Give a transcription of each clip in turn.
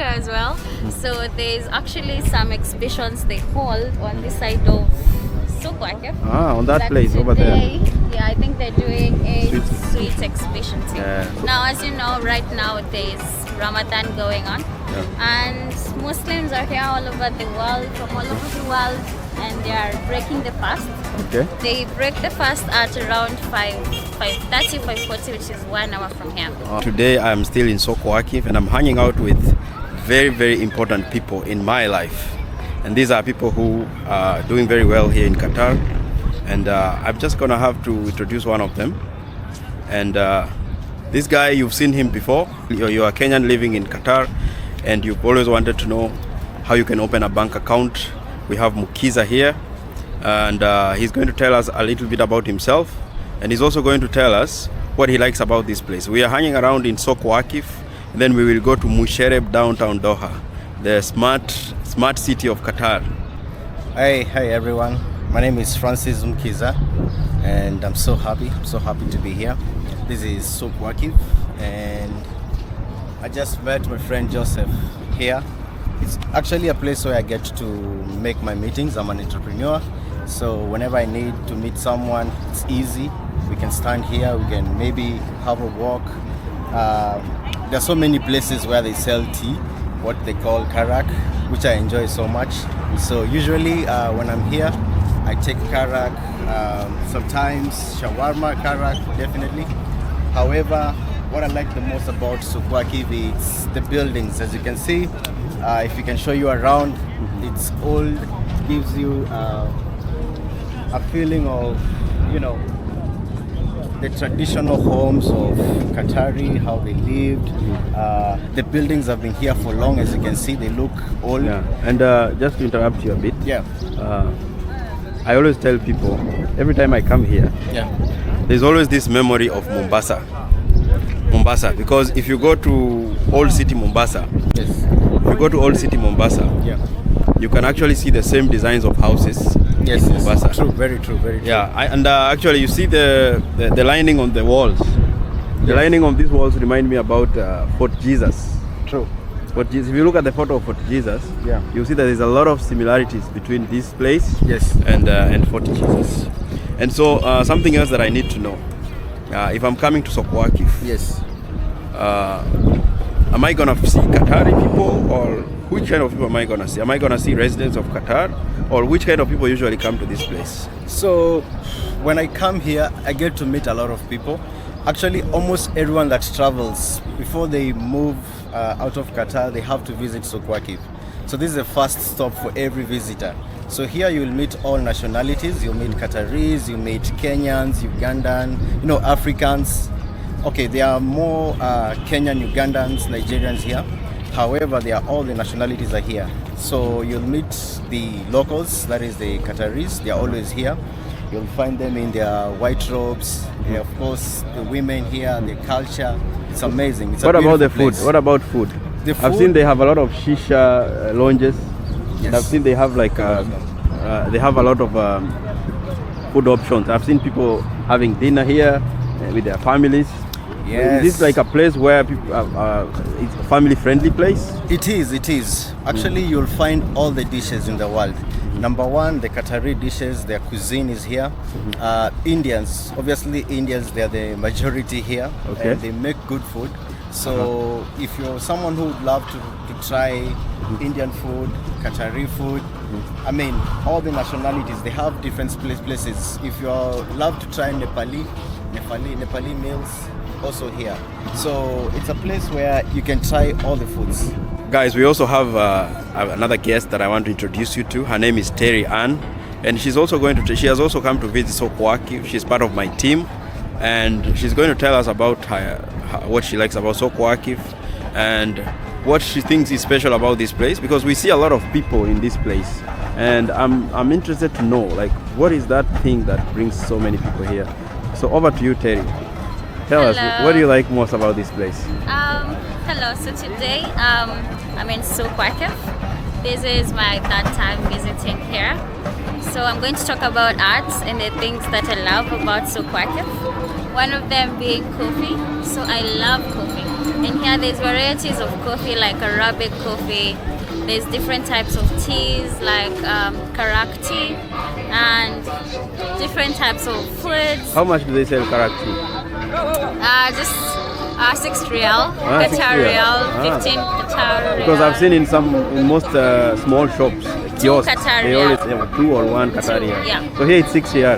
Africa as well. So there's actually some exhibitions they hold on this side of Souq Waqif. On that place today, over there. Yeah, I think they're doing a Sweets. sweets exhibition too. Yeah. Now, as you know, right now there's Ramadan going on, and Muslims are here all over the world, from all over the world, and they are breaking the fast. Okay. They break the fast at around 5:30, 5:40, which is 1 hour from here. Today I'm still in Souq Waqif and I'm hanging out with very, very important people in my life. And these are people who are doing very well here in Qatar. And I'm just gonna have to introduce one of them. And this guy, you've seen him before. You're a Kenyan living in Qatar and you've always wanted to know how you can open a bank account. We have Mukiza here. And he's going to tell us a little bit about himself, and he's also going to tell us what he likes about this place. We are hanging around in Souq Waqif, then we will go to Musharraf, downtown Doha, the smart city of Qatar. Hey everyone, my name is Francis Mukiza and I'm so happy to be here. This is Souq Waqif and I just met my friend Joseph here. It's actually a place where I get to make my meetings. I'm an entrepreneur, so whenever I need to meet someone, it's easy. We can stand here, we can maybe have a walk. There are so many places where they sell tea, what they call karak, which I enjoy so much. So usually when I'm here, I take karak, sometimes shawarma karak, definitely. However, what I like the most about Souq Waqif is the buildings. As you can see, if you can show you around, it's all gives you a feeling of, you know, the traditional homes of Qatari, how they lived. The buildings have been here for long. As you can see, they look old. Yeah. And just to interrupt you a bit, Yeah. I always tell people, every time I come here, Yeah. there's always this memory of Mombasa, because if you go to Old City Mombasa, Yes. if you go to Old City Mombasa, Yeah. you can actually see the same designs of houses Yes. in Mombasa. True. Very true. Very true. Yeah, and actually you see the lining on the walls. The lining on these walls remind me about Fort Jesus. True. Fort Jesus. If you look at the photo of Fort Jesus, Yeah. you see that there's a lot of similarities between this place Yes. and Fort Jesus. And so something else that I need to know, if I'm coming to Souq Waqif, Yes. am I gonna see Qatari people, or which kind of people am I gonna see? Am I gonna see residents of Qatar, or which kind of people usually come to this place? So when I come here, I get to meet a lot of people. Actually, almost everyone that travels, before they move out of Qatar, they have to visit Souq Waqif. So this is the first stop for every visitor. So here you will meet all nationalities. You'll meet Qataris, you meet Kenyans, Ugandan, you know, Africans. Okay, there are more Kenyan, Ugandans, Nigerians here. However, all the nationalities are here. So you'll meet the locals, that is the Qataris. They are always here. You'll find them in their white robes. Of course, the women here, the culture. It's amazing. It's What about the beautiful food? place. What about food? The I've food- seen they have a lot of shisha lounges. Yes. And I've seen they have like they have a lot of food options. I've seen people having dinner here with their families. Yes. Is this like a place where people it's a family friendly place? It is, it is. Actually, you'll find all the dishes in the world. Number one, the Qatari dishes, their cuisine is here. Indians, obviously Indians, they're the majority here. Okay. And they make good food. So if you're someone who would love to try Indian food, Qatari food, I mean, all the nationalities, they have different places. If you love to try Nepali meals, also here. So it's a place where you can try all the foods. Guys, we also have another guest that I want to introduce you to. Her name is Terry Ann, and she has also come to visit Souq Waqif. She's part of my team, and she's going to tell us about what she likes about Souq Waqif and what she thinks is special about this place, because we see a lot of people in this place, and I'm interested to know, like, what is that thing that brings so many people here. So over to you, Terry. Tell us, what do you like most about this place? Hello, so today I'm in Souq Waqif. This is my third time visiting here. So I'm going to talk about arts and the things that I love about Souq Waqif. One of them being coffee. So I love coffee. And here there's varieties of coffee like Arabic coffee. There's different types of teas like karak tea and different types of foods. How much do they sell karak tea? Just 6 real, 6 Qatar real. real, 15 Qatar real. Because I've seen in most small shops, kiosks, Qatar they real. always have 2 or 1 Qatar Two, real. yeah. So here it's 6 real.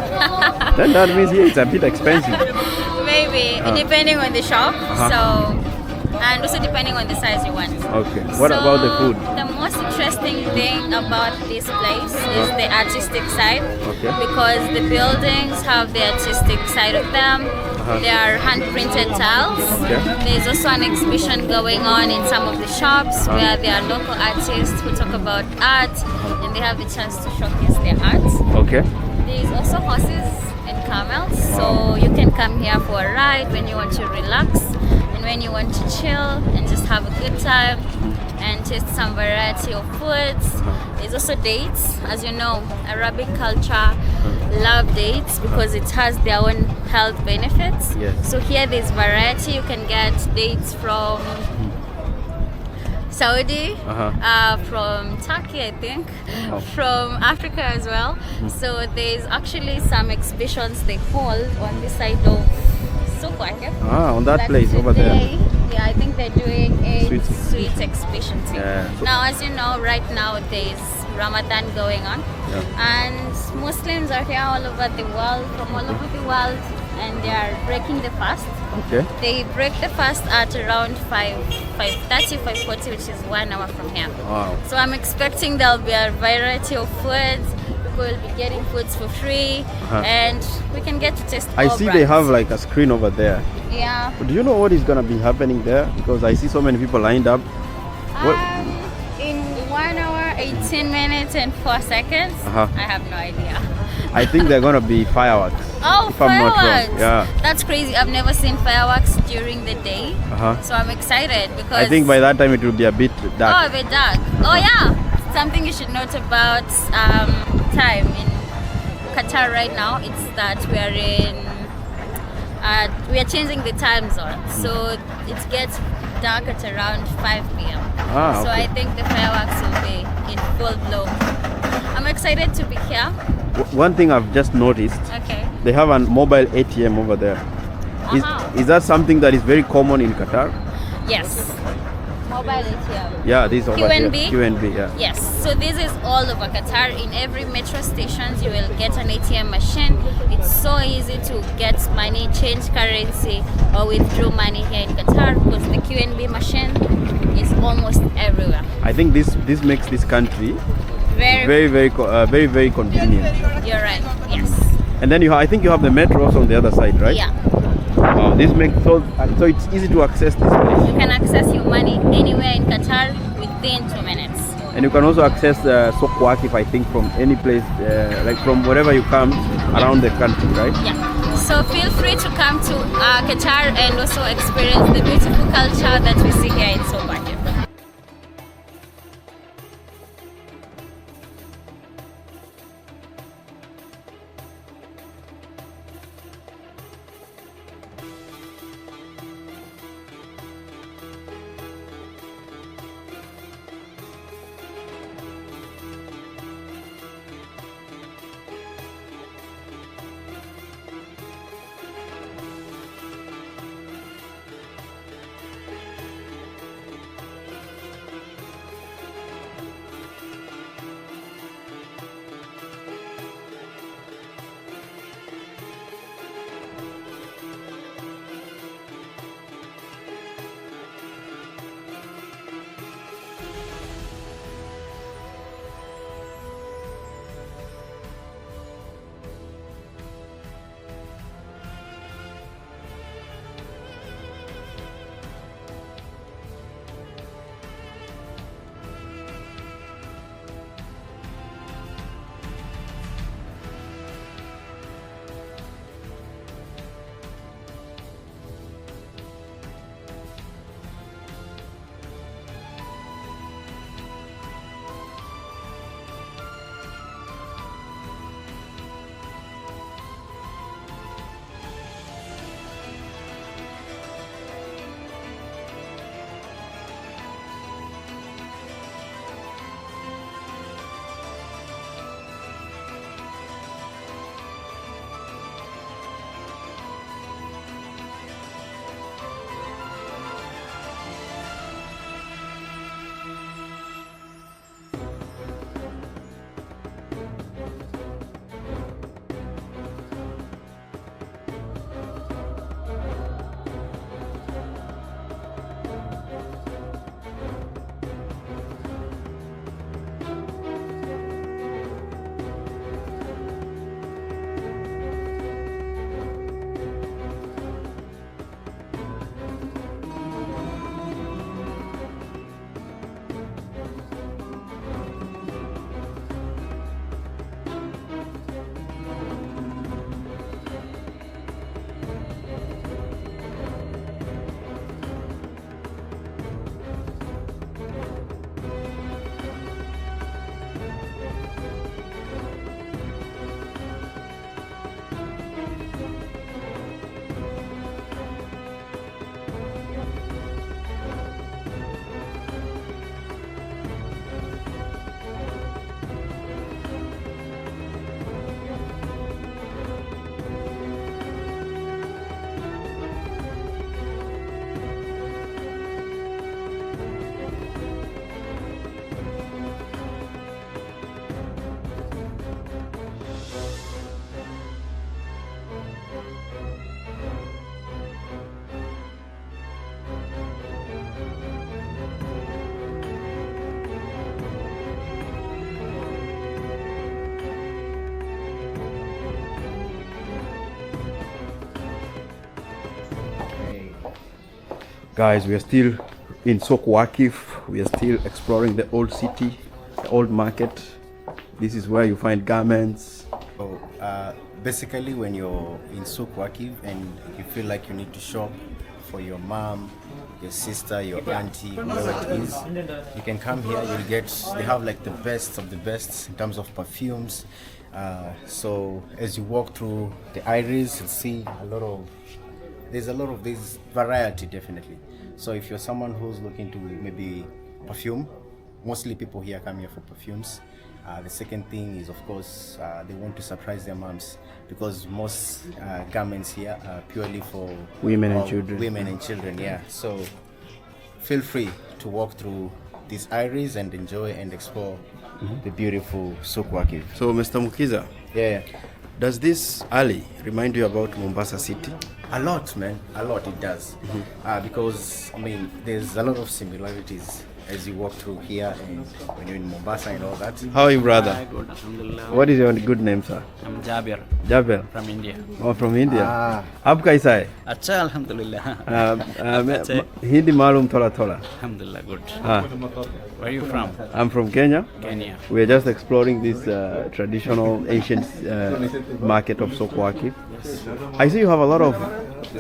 Then that means here it's a bit expensive. Maybe, depending on the shop. So, and also depending on the size you want. Okay. What about the food? The most interesting thing about this place is the artistic side. Okay. Because the buildings have the artistic side of them. They are hand-printed tiles. Okay. There's also an exhibition going on in some of the shops where there are local artists who talk about art and they have the chance to showcase their art. Okay. There's also horses and camels, so you can come here for a ride when you want to relax and when you want to chill and just have a good time and taste some variety of foods. There's also dates. As you know, Arabic culture love dates because it has their own health benefits. Yes. So here there's variety. You can get dates from Saudi, from Turkey, I think, from Africa as well. So there's actually some exhibitions they hold on this side of Souq Waqif. On that place Today, over there. Yeah, I think they're doing a Sweet sweet exhibition too. Yeah. Now, as you know, right now there's Ramadan going on, and Muslims are here all over the world, from all over the world, and they are breaking the fast. Okay. They break the fast at around 5:30, 5:40, which is 1 hour from here. Wow. So I'm expecting there'll be a variety of foods. People will be getting foods for free, and we can get to taste. I all see they brands. have like a screen over there. Yeah. Do you know what is gonna be happening there? Because I see so many people lined up. What? In 1 hour, 18 minutes, and 4 seconds, I have no idea. I think they're gonna be fireworks. Oh, if I'm not wrong. fireworks! Yeah. That's crazy. I've never seen fireworks during the day, so I'm excited because I think by that time it will be a bit dark. Oh, a bit dark. Oh yeah. Something you should note about time in Qatar right now is that we are changing the time zone, so it gets dark at around 5 p.m. So I think the fireworks will be in full blow. I'm excited to be here. One thing I've just noticed, they have a mobile ATM over there. Is that something that is very common in Qatar? Yes. Mobile ATM. Yeah, this over QNB? here. QNB, yeah. Yes, so this is all over Qatar. In every metro stations, you will get an ATM machine. It's so easy to get money, change currency, or withdraw money here in Qatar because the QNB machine is almost everywhere. I think this makes this country Very, very convenient. You're right. Yes. And then I think you have the metro also on the other side, right? Yeah. This makes so it's easy to access this place. You can access your money anywhere in Qatar within 2 minutes. And you can also access Souq Waqif, I think, from any place, like from wherever you come around the country, right? Yeah. So feel free to come to Qatar and also experience the beautiful culture that we see here in Souq Waqif. Guys, we are still in Souq Waqif. We are still exploring the old city, the old market. This is where you find garments. So, basically, when you're in Souq Waqif and you feel like you need to shop for your mom, your sister, your auntie, whoever it is, you can come here. You'll get. They have like the best of the best in terms of perfumes. So as you walk through the aisles, you'll see there's a lot of this variety, definitely. So if you're someone who's looking to maybe perfume, mostly people here come here for perfumes. The second thing is, of course, they want to surprise their moms, because most garments here are purely for Women and children. Women and children, yeah. So feel free to walk through these areas and enjoy and explore the beautiful Souq Waqif. So, Mr. Mukiza, Yeah, does this alley remind you about Mombasa City? a lot, man. A lot it does. Because, I mean, there's a lot of similarities as you walk through here and when you're in Mombasa and all that. How are you, brother? Hi, good. Alhamdulillah. What is your good name, sir? I'm Jabir Jabel. from India. Oh, from India. आप कैसा है? अच्छा Alhamdulillah. Hindi मालूम थोड़ा थोड़ा. Alhamdulillah, good. Ah, Where are you from? I'm from Kenya. Kenya. We are just exploring this traditional ancient market of Souq Waqif. I see you have a lot of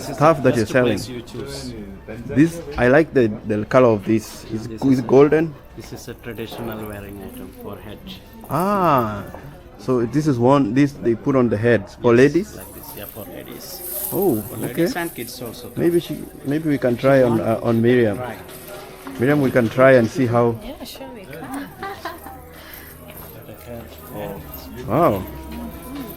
stuff that you're selling. Place you choose. This, I like the color of this. Is golden. This is a traditional wearing item for head. Ah, so this is one. This they put on the heads for ladies. Like this, yeah, for ladies. Oh, For okay. ladies and kids also. Maybe we can try on Miriam. Right. Miriam, we can try and see how. Yeah, sure we can. Wow,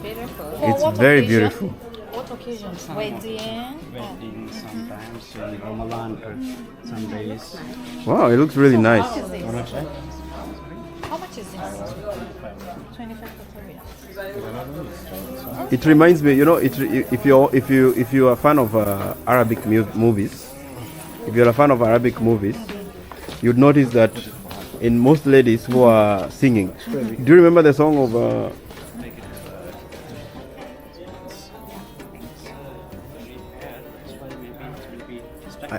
Beautiful. it's very beautiful. What occasions? Wedding. Wedding sometimes, in Ramadan or some days. Wow, it looks really nice. How much is this? 25 It reminds me, if you're a fan of Arabic movies, if you're a fan of Arabic movies, you'd notice that in most ladies who are singing, do you remember the song of?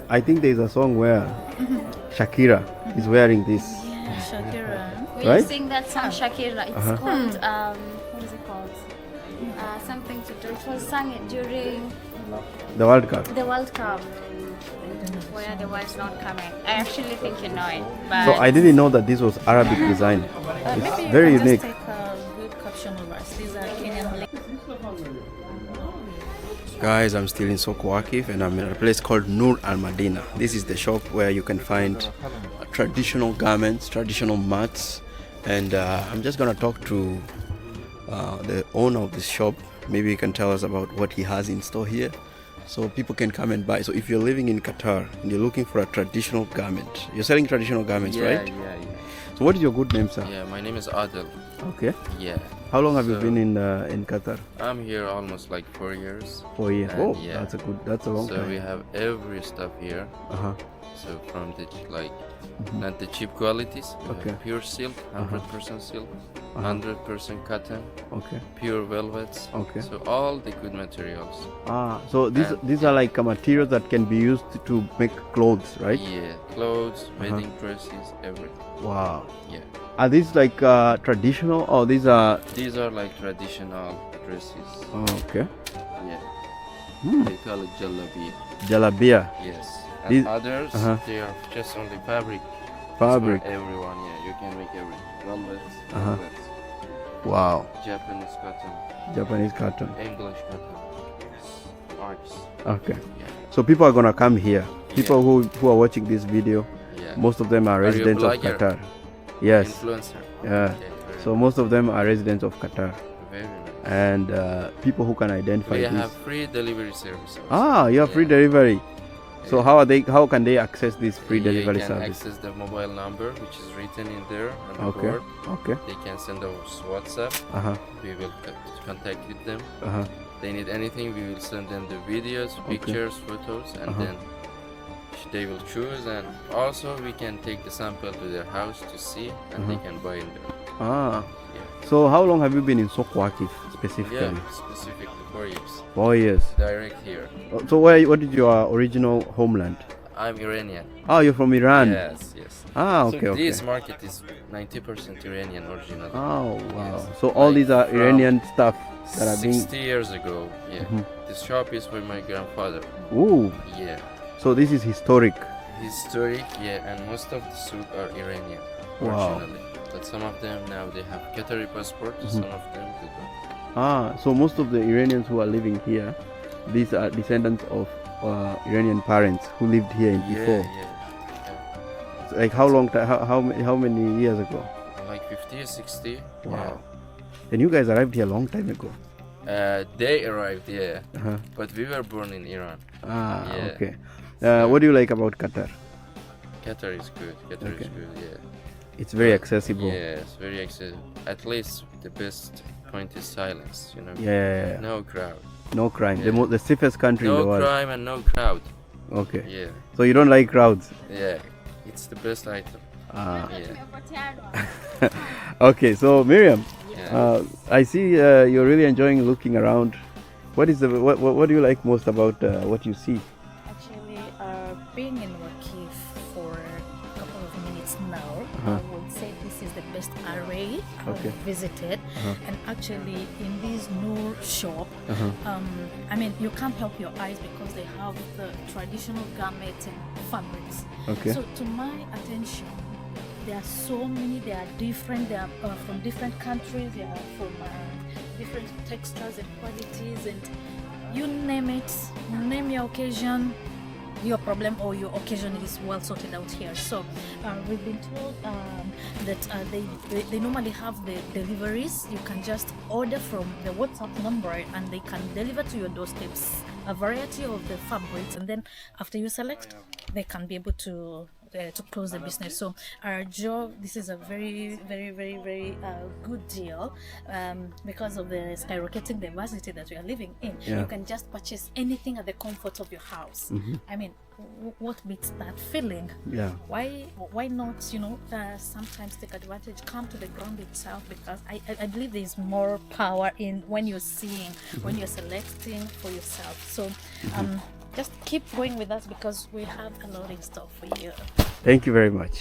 I think there's a song where Shakira is wearing this, Shakira. When Right? you sing that song, Shakira, it's called, what is it called? Something to do. It was sung during the World Cup. the World Cup, where the was not coming. I actually think you know it, but So I didn't know that this was Arabic design. It's Maybe you very can unique. Just take a good caption of us. These are Kenyan ladies. Guys, I'm still in Souq Waqif and I'm in a place called Nur Al Madina. This is the shop where you can find traditional garments, traditional mats, and I'm just gonna talk to the owner of this shop. Maybe he can tell us about what he has in store here, so people can come and buy. So if you're living in Qatar and you're looking for a traditional garment, you're selling traditional garments, right? Yeah. So what is your good name, sir? Yeah, my name is Adel. Okay. Yeah. How long have you So- been in Qatar? I'm here almost like 4 years. 4 years. And Oh, yeah. that's a long So time. we have every stuff here. Uh-huh. So from the not the cheap qualities, we Okay. have pure silk, 100% silk, 100% cotton, Okay. pure velvets. Okay. So all the good materials. So these are like materials that can be used to make clothes, right? Yeah, clothes, wedding dresses, everything. Wow. Yeah. Are these like traditional or these are? These are like traditional dresses. Oh, okay. Yeah. Hmm. They call it jalabiya. Jalabia Yes. And These- others, they are just only fabric. It's fabric. For everyone, yeah. You can make everything. Velvets, Uh-huh. velvets, Wow. Japanese cotton, Japanese cotton. English cotton, arts. Okay. Yeah. So people are gonna come here. People who are watching this video, Yeah. most of them are you a residents of blogger? Qatar. Yes. Influencer. Yeah. Okay, very, So most of them are residents of Qatar, very nice. and people who can identify We this. have free delivery service. also. Ah, you have free Yeah. delivery. So how can they access this free Yeah, delivery you can service? access the mobile number which is written in there on the Okay. board. Okay. They can send us WhatsApp. Uh-huh. We will contact with them. Uh-huh. They need anything, we will send them the videos, pictures, photos, and then they will choose. And also we can take the sample to their house to see, and they can buy in there. Ah. Yeah. So how long have you been in Souq Waqif specifically? Yeah, specifically 4 years. 4 years. Direct here. So what is your original homeland? I'm Iranian. Oh, you're from Iran. Yes, yes. Ah, okay, So okay. this market is 90% Iranian original. Oh, wow. Yes. So all Like these are from Iranian stuff that are being. 60 years ago, yeah. This shop is for my grandfather. Ooh. Yeah. So this is historic. Historic, yeah, and most of the souq are Iranian Wow. originally. But some of them now they have Qatari passport, some of them they don't. Ah, so most of the Iranians who are living here, these are descendants of Iranian parents who lived here in before. Yeah. So like how long? How many years ago? Like 50, 60. Wow. Then you guys arrived here a long time ago. They arrived, yeah. Uh-huh. But we were born in Iran. Ah, Yeah. okay. What do you like about Qatar? Qatar is good. Qatar is Okay. good, yeah. It's very accessible. Yes, very accessible. At least the best point is silence, you know. Yeah. No crowd. No crime. Yeah. The safest country in the No world. crime and no crowd. Okay. Yeah, So you don't like crowds? yeah. It's the best item. Ah. Yeah. Okay. So Miriam, Yeah. I see you're really enjoying looking around. What do you like most about what you see? Actually, being in Waqif for a couple of minutes now, Uh-huh. I would say this is the best array Okay. I've visited. And actually, in this new shop, Uh-huh. I mean, you can't help your eyes because they have the traditional garments and fabrics. Okay. So, to my attention, there are so many. They are different. They are from different countries. They are from different textures and qualities, and you name it, name your occasion, your problem or your occasion is well sorted out here. So we've been told that they normally have the deliveries. You can just order from the WhatsApp number and they can deliver to your doorsteps a variety of the fabrics, and then after you select, they can be able to close the business. So our job, this is a very good deal because of the skyrocketing diversity that we are living in. Yeah. You can just purchase anything at the comfort of your house. I mean, what beats that feeling? Yeah. Why not, sometimes take advantage, come to the ground itself, because I believe there's more power in when you're seeing, when you're selecting for yourself. So just keep going with us because we have a lot in store for you. Thank you very much.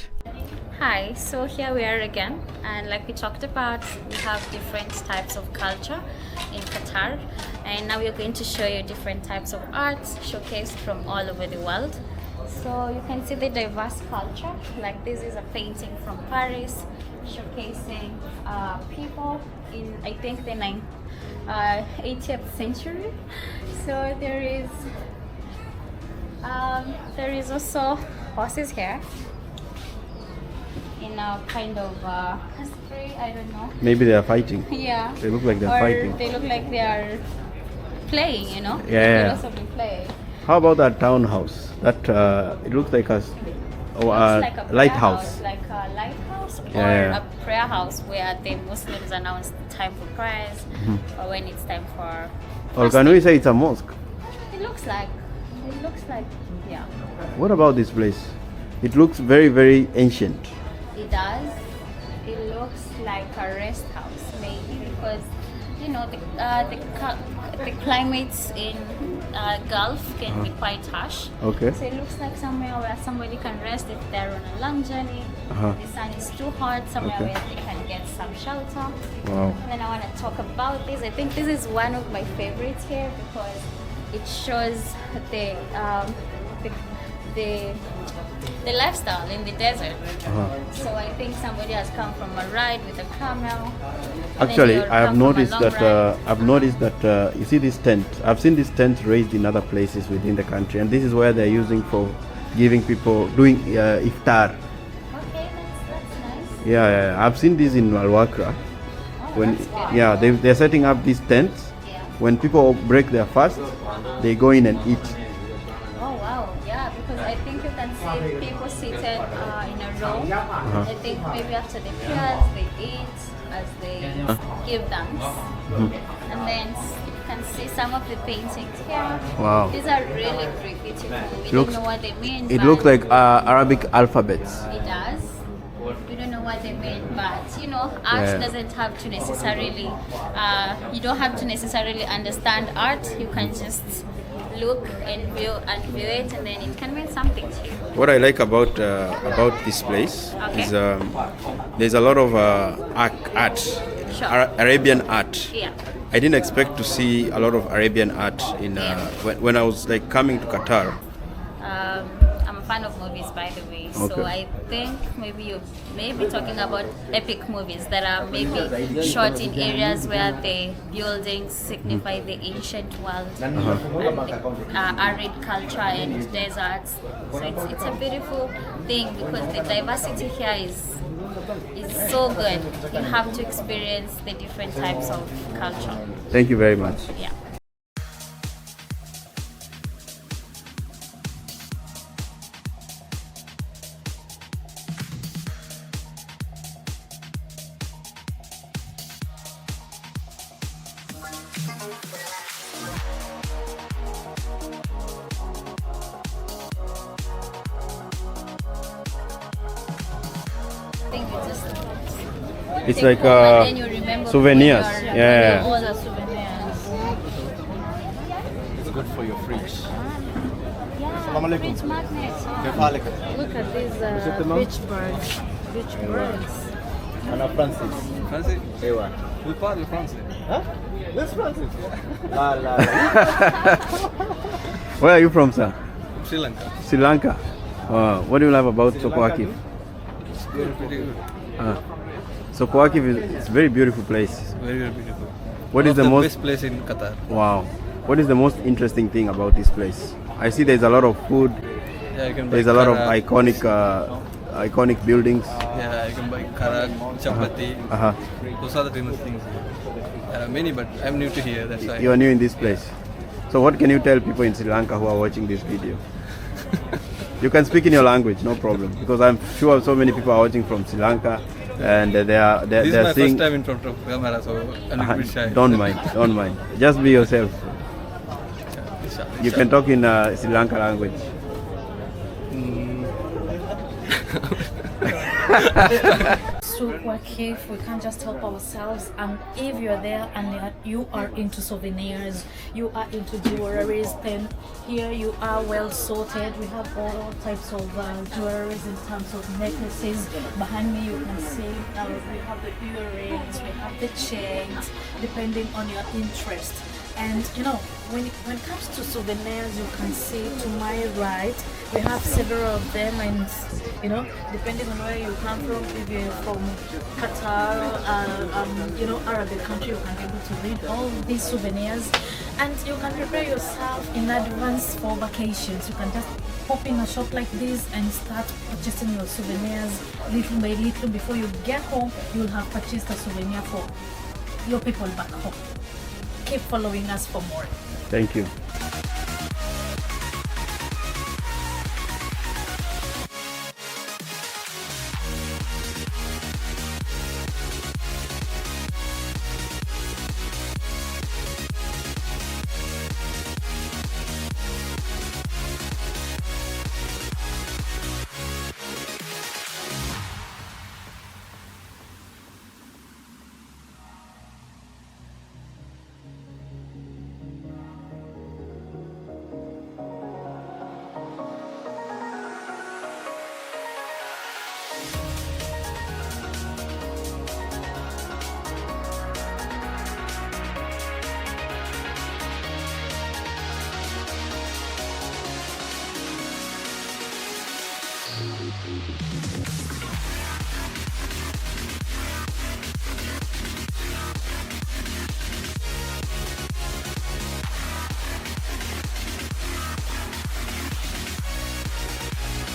Hi, so here we are again, and like we talked about, we have different types of culture in Qatar, and now we're going to show you different types of arts showcased from all over the world. So you can see the diverse culture. Like this is a painting from Paris showcasing people in, I think, the 80th century. So there is also horses here in a kind of country, I don't know. Maybe they are fighting. Yeah. They look like they're Or fighting. they look like they are playing, you know? Yeah. They could also be playing. How about that townhouse? That it looks like a Looks like a prayer lighthouse. house, like a lighthouse Yeah, or yeah. a prayer house where the Muslims announce time for prayers or when it's time for Or can we say it's a mosque? it looks like yeah, What about this place? It looks very ancient. it does. It looks like a rest house maybe because the climates in Gulf can be quite harsh. Okay. So it looks like somewhere where somebody can rest if they're on a long journey. The sun is too hot, somewhere Okay. where they can get some shelter. Wow. And then I want to talk about this. I think this is one of my favorites here because it shows the lifestyle in the desert. So I think somebody has come from a ride with a camel. and then Actually, you'll I have come from a noticed long that ride. you see this tent. I've seen this tent raised in other places within the country, and this is where they're using for giving people doing iftar. Okay, that's nice. Yeah. I've seen this in Al Wakra. When that's good. they're setting up these tents. Yeah. When people break their fast, they go in and eat. Oh wow, yeah, because I think you can see people seated in a row. I think maybe after the prayers they eat as they give thanks. And then you can see some of the paintings here. Wow. These are really great, beautiful. We Looks- don't know what they mean. It but looks like Arabic alphabets. it does. We don't know what they mean, but art Yeah. doesn't have to necessarily. You don't have to necessarily understand art. You can just look and view it, and then it can mean something to you. What I like about this place Okay. is there's a lot of art, Sure. Arabian art. Yeah. I didn't expect to see a lot of Arabian art in when I was like coming to Qatar. I'm a fan of movies, by the way. Okay. So I think maybe you may be talking about epic movies that are maybe shot in areas where the buildings signify the ancient world, and arid culture and deserts. So it's a beautiful thing because the diversity here is so good. You have to experience the different types of culture. Thank you very much. Yeah. I think you just It's take like home and then you remember souvenirs. when you are- Yeah. All the souvenirs. It's good for your fridge. Yeah, fridge magnets. Look at these beach birds. Beach birds. Anna Francis. Francis? Ewa. We parle français. Huh? This Francis. La la. Where are you from, sir? Sri Lanka. Sri Lanka. What do you love about Souq Waqif? It's very pretty good. Souq Waqif is a very beautiful place. Very, very beautiful. What One is of the most best place in Qatar? wow? What is the most interesting thing about this place? I see there's a lot of food. Yeah, you can buy There's a lot of karak. iconic buildings. Yeah, you can buy karak, chapati. Those are the famous things. There are many, but I'm new to here. That's why. You are new in this place. So what can you tell people in Sri Lanka who are watching this video? You can speak in your language, no problem. Because I'm sure so many people are watching from Sri Lanka, and This they is are my seeing. first time in front of camera, so I'm a little bit shy. Don't mind. Just be yourself. You can talk in Sri Lanka language. Souq Waqif, we can't just help ourselves. And if you're there and you are into souvenirs, you are into jewelries, then here you are well sorted. We have all types of jewelries in terms of necklaces. Behind me, you can see we have the earrings, we have the chains, depending on your interest. And you know, when it comes to souvenirs, you can see to my right, we have several of them, and you know, depending on where you come from, if you're from Qatar, you know, Arabic country, you can be able to read all these souvenirs, and you can prepare yourself in advance for vacations. You can just pop in a shop like this and start purchasing your souvenirs little by little. Before you get home, you'll have purchased a souvenir for your people back home. Keep following us for more. Thank you.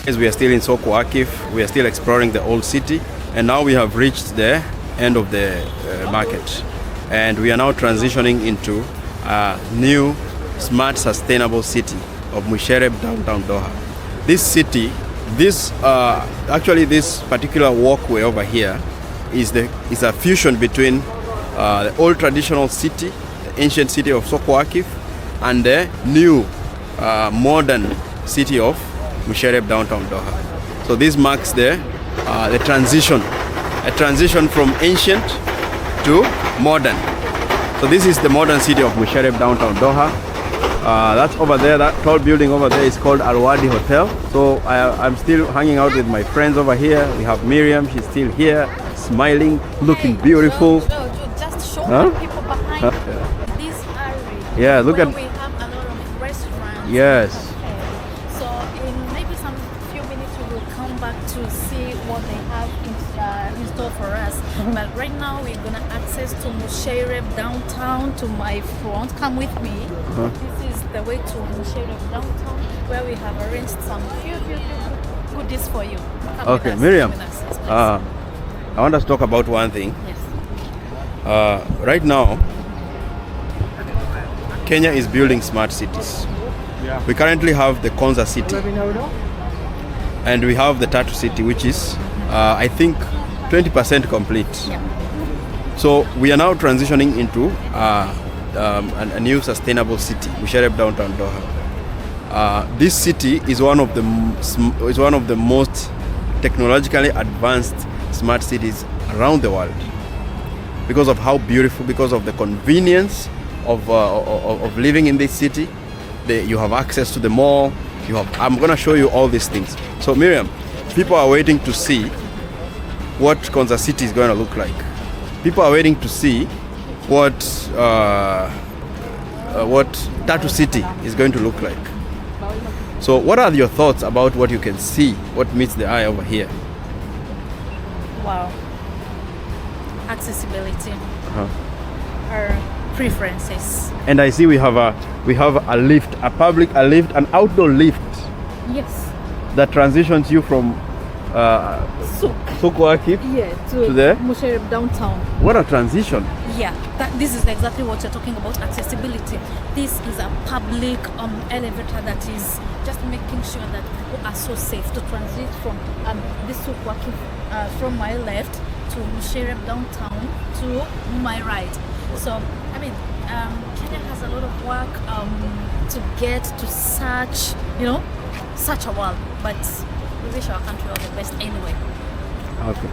As we are still in Souq Waqif, we are still exploring the old city, and now we have reached the end of the market, and we are now transitioning into a new, smart, sustainable city of Musharraf, downtown Doha. This city, actually this particular walkway over here is a fusion between the old traditional city, the ancient city of Souq Waqif, and the new modern city of Musharraf, downtown Doha. So this marks the transition, a transition from ancient to modern. So this is the modern city of Musharraf, downtown Doha, That's over there. That tall building over there is called Arwadi Hotel. So I'm still hanging out with my friends over here. We have Miriam. She's still here, smiling, looking beautiful. Just show Huh? the people behind this area. Yeah, look where at. we have a lot of restaurants. Yes. So in maybe some few minutes we will come back to see what they have in store for us. But right now we're gonna access to Musharraf downtown to my front. Come with me. This is the way to Musharraf downtown where we have arranged some few goodies for you. Come with Okay, us, Miriam. come with us, yes, please. I want us to talk about one thing. Yes. Right now, Kenya is building smart cities. We currently have the Konza city, and we have the Tatu city, which is, I think, 20% complete. So we are now transitioning into a new sustainable city, Musharraf downtown Doha. This city is one of the most technologically advanced smart cities around the world, because of how beautiful, because of the convenience of living in this city. You have access to the mall. I'm gonna show you all these things. So Miriam, people are waiting to see what Konza City is going to look like. People are waiting to see what Tatu City is going to look like. So what are your thoughts about what you can see, what meets the eye over here? Wow. Accessibility. Our preferences. And I see we have a lift, an outdoor lift Yes. that transitions you from Souq Waqif To there? Musharraf downtown. What a transition. Yeah, this is exactly what you're talking about, accessibility. This is a public elevator that is just making sure that people are so safe to transit from this Souq Waqif from my left to Musharraf downtown to my right. So, I mean, Kenya has a lot of work to get to such a world, but we wish our country all the best anyway. Okay.